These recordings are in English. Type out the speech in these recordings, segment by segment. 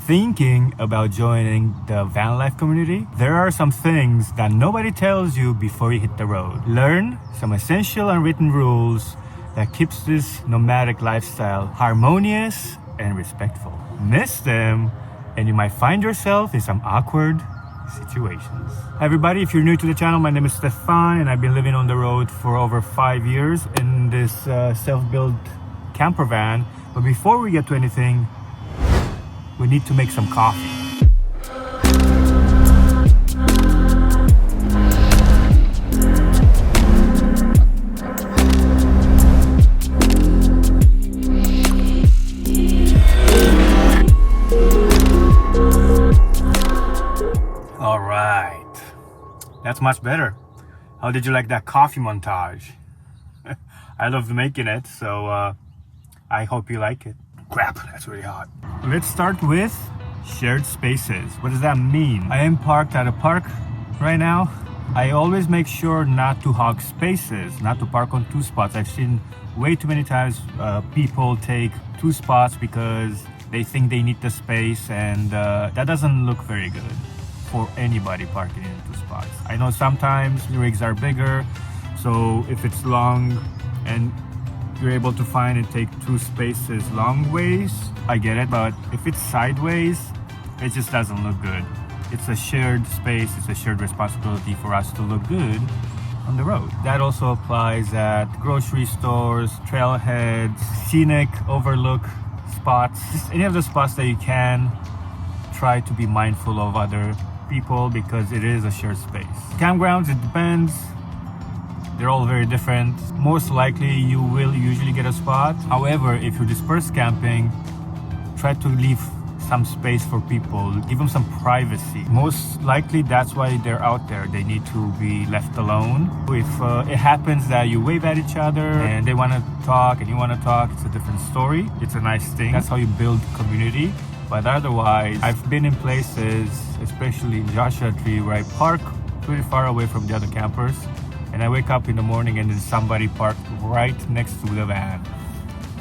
Thinking about joining the van life community, there are some things that nobody tells you before you hit the road. Learn some essential unwritten rules that keeps this nomadic lifestyle harmonious and respectful. Miss them and you might find yourself in some awkward situations. Hi everybody, if you're new to the channel, my name is Stefan and I've been living on the road for over 5 years in this self-built camper van. But before we get to anything, we need to make some coffee. All right, that's much better. How did you like that coffee montage? I loved making it, so I hope you like it. Crap, that's really hot. Let's start with shared spaces. What does that mean? I am parked at a park right now. I always make sure not to hog spaces, not to park on 2 spots. I've seen way too many times people take 2 spots because they think they need the space, and that doesn't look very good for anybody parking in 2 spots. I know sometimes rigs are bigger, so if it's long and you're able to find and take 2 spaces long ways, I get it, but if it's sideways, it just doesn't look good. It's a shared space, it's a shared responsibility for us to look good on the road. That also applies at grocery stores, trailheads, scenic overlook spots, just any of the spots that you can. Try to be mindful of other people because it is a shared space. Campgrounds, it depends. They're all very different. Most likely you will usually get a spot. However, if you're dispersed camping, try to leave some space for people, give them some privacy. Most likely that's why they're out there. They need to be left alone. If it happens that you wave at each other and they want to talk and you want to talk, it's a different story. It's a nice thing. That's how you build community. But otherwise, I've been in places, especially in Joshua Tree, where I park pretty far away from the other campers. And I wake up in the morning and then somebody parked right next to the van.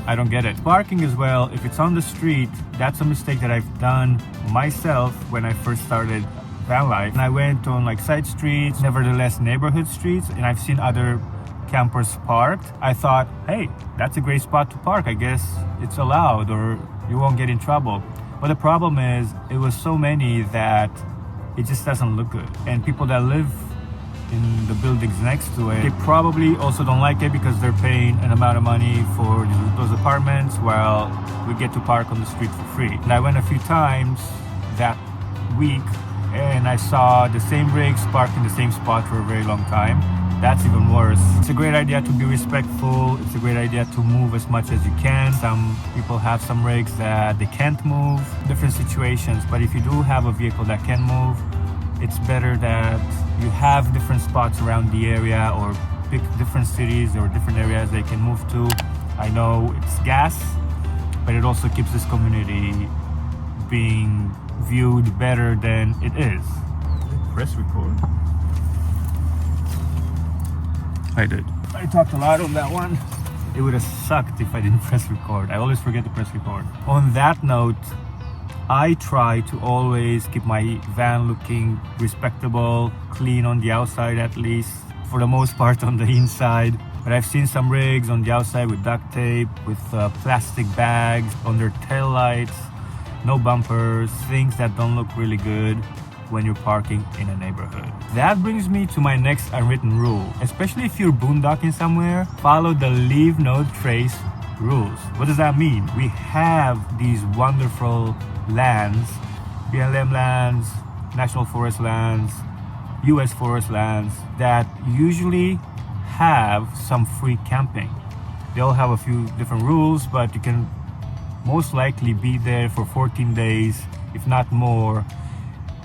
I don't get it. Parking as well, if it's on the street, that's a mistake that I've done myself when I first started van life. And I went on like side streets, nevertheless neighborhood streets, and I've seen other campers parked. I thought, hey, that's a great spot to park. I guess it's allowed or you won't get in trouble. But the problem is, it was so many that it just doesn't look good. And people that live in the buildings next to it, they probably also don't like it because they're paying an amount of money for those apartments while we get to park on the street for free. And I went a few times that week and I saw the same rigs parked in the same spot for a very long time. That's even worse. It's a great idea to be respectful. It's a great idea to move as much as you can. Some people have some rigs that they can't move, different situations. But if you do have a vehicle that can move, it's better that you have different spots around the area or pick different cities or different areas they can move to. I know it's gas, but it also keeps this community being viewed better than it is. Press record. I did. I talked a lot on that one. It would have sucked if I didn't press record. I always forget to press record. On that note, I try to always keep my van looking respectable, clean on the outside at least, for the most part on the inside. But I've seen some rigs on the outside with duct tape, with plastic bags on their tail lights, no bumpers, things that don't look really good when you're parking in a neighborhood. That brings me to my next unwritten rule. Especially if you're boondocking somewhere, follow the leave no trace rules. What does that mean? We have these wonderful lands, BLM lands, National Forest lands, US Forest lands, that usually have some free camping. They all have a few different rules, but you can most likely be there for 14 days, if not more,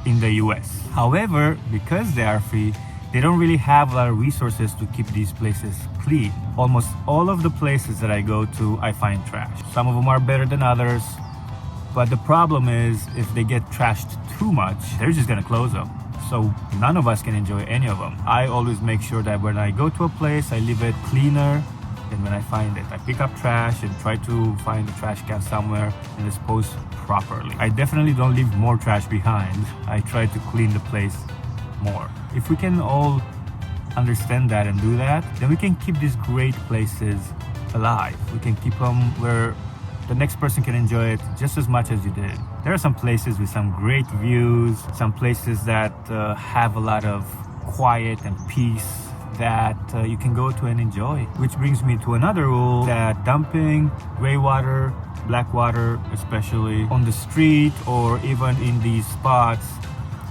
in the US. However, because they are free, they don't really have a lot of resources to keep these places clean. Almost all of the places that I go to, I find trash. Some of them are better than others, but the problem is if they get trashed too much, they're just gonna close them. So none of us can enjoy any of them. I always make sure that when I go to a place, I leave it cleaner than when I find it. I pick up trash and try to find the trash can somewhere and dispose properly. I definitely don't leave more trash behind. I try to clean the place more. If we can all understand that and do that, then we can keep these great places alive. We can keep them where the next person can enjoy it just as much as you did. There are some places with some great views, some places that have a lot of quiet and peace that you can go to and enjoy. Which brings me to another rule, that dumping gray water, black water especially, on the street or even in these spots,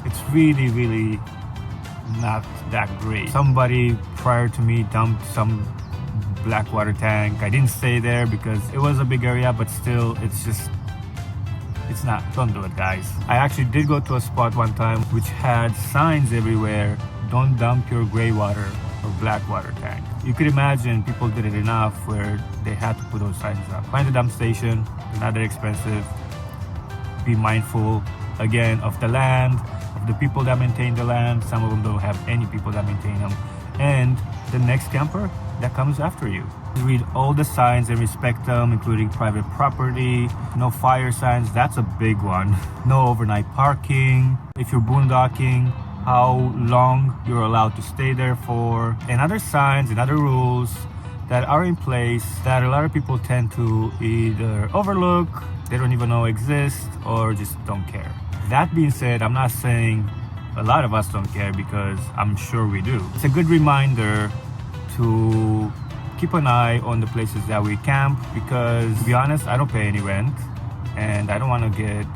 it's really not that great. Somebody prior to me dumped some black water tank. I didn't stay there because it was a big area, but still, it's not, don't do it, guys. I actually did go to a spot one time which had signs everywhere, don't dump your gray water or black water tank. You could imagine people did it enough where they had to put those signs up. Find a dump station, they're not that expensive. Be mindful, again, of the land, of the people that maintain the land. Some of them don't have any people that maintain them. And the next camper that comes after you. Read all the signs and respect them, including private property, no fire signs, that's a big one. No overnight parking. If you're boondocking, how long you're allowed to stay there for, and other signs and other rules that are in place that a lot of people tend to either overlook, they don't even know exist, or just don't care. That being said, I'm not saying a lot of us don't care, because I'm sure we do. It's a good reminder to keep an eye on the places that we camp, because to be honest, I don't pay any rent and I don't want to get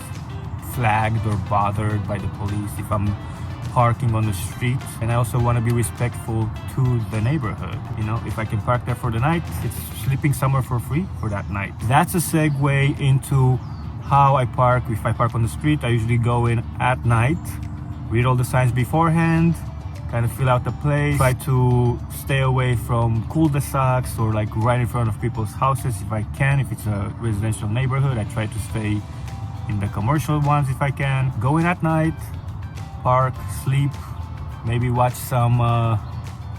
flagged or bothered by the police if I'm parking on the street. And I also want to be respectful to the neighborhood. You know, if I can park there for the night, it's sleeping somewhere for free for that night. That's a segue into how I park. If I park on the street, I usually go in at night, read all the signs beforehand, kind of fill out the place, try to stay away from cul-de-sacs or like right in front of people's houses if I can. If it's a residential neighborhood, I try to stay in the commercial ones if I can. Go in at night, park, sleep, maybe watch some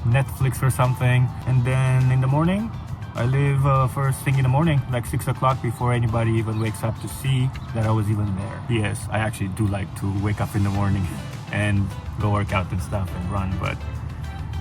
Netflix or something, and then in the morning I leave first thing in the morning, like 6 o'clock, before anybody even wakes up to see that I was even there. Yes, I actually do like to wake up in the morning and go work out and stuff and run, but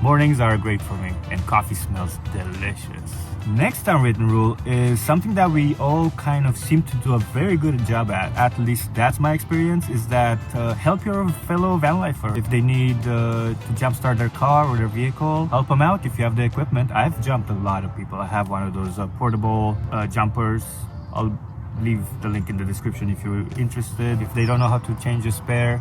mornings are great for me, and coffee smells delicious. Next unwritten rule is something that we all kind of seem to do a very good job at least that's my experience, is that help your fellow van lifer. If they need to jumpstart their car or their vehicle, help them out if you have the equipment. I've jumped a lot of people. I have one of those portable jumpers. I'll leave the link in the description if you're interested. If they don't know how to change a spare,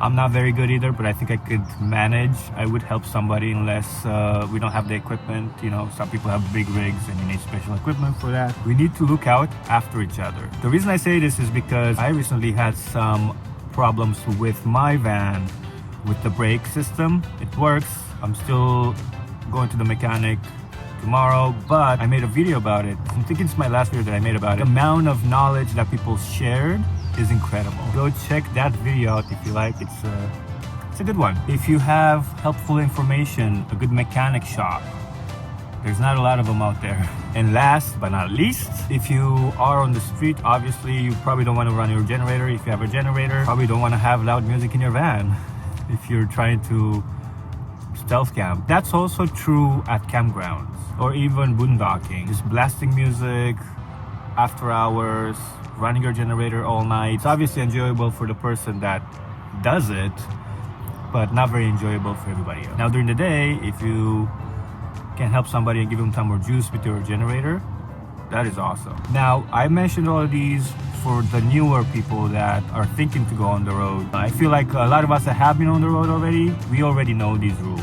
I'm not very good either, but I think I could manage. I would help somebody unless we don't have the equipment. You know, some people have big rigs and you need special equipment for that. We need to look out after each other. The reason I say this is because I recently had some problems with my van with the brake system. It works. I'm still going to the mechanic tomorrow, but I made a video about it. I think it's my last video that I made about it. The amount of knowledge that people shared is incredible. Go check that video out if you like. It's a good one. If you have helpful information, a good mechanic shop, there's not a lot of them out there. And last but not least, if you are on the street, obviously you probably don't want to run your generator. If you have a generator, probably don't want to have loud music in your van if you're trying to stealth camp. That's also true at campgrounds or even boondocking. Just blasting music after hours, running your generator all night. It's obviously enjoyable for the person that does it, but not very enjoyable for everybody else. Now during the day, if you can help somebody and give them some more juice with your generator, that is awesome. Now, I mentioned all of these for the newer people that are thinking to go on the road. I feel like a lot of us that have been on the road already, we already know these rules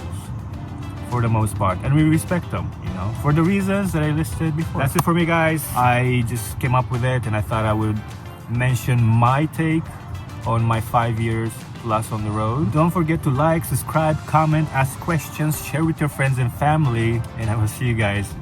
for the most part, and we respect them, you know, for the reasons that I listed before. That's it for me, guys. I just came up with it and I thought I would mention my take on my 5 years plus on the road. Don't forget to like, subscribe, comment, ask questions, share with your friends and family, and I will see you guys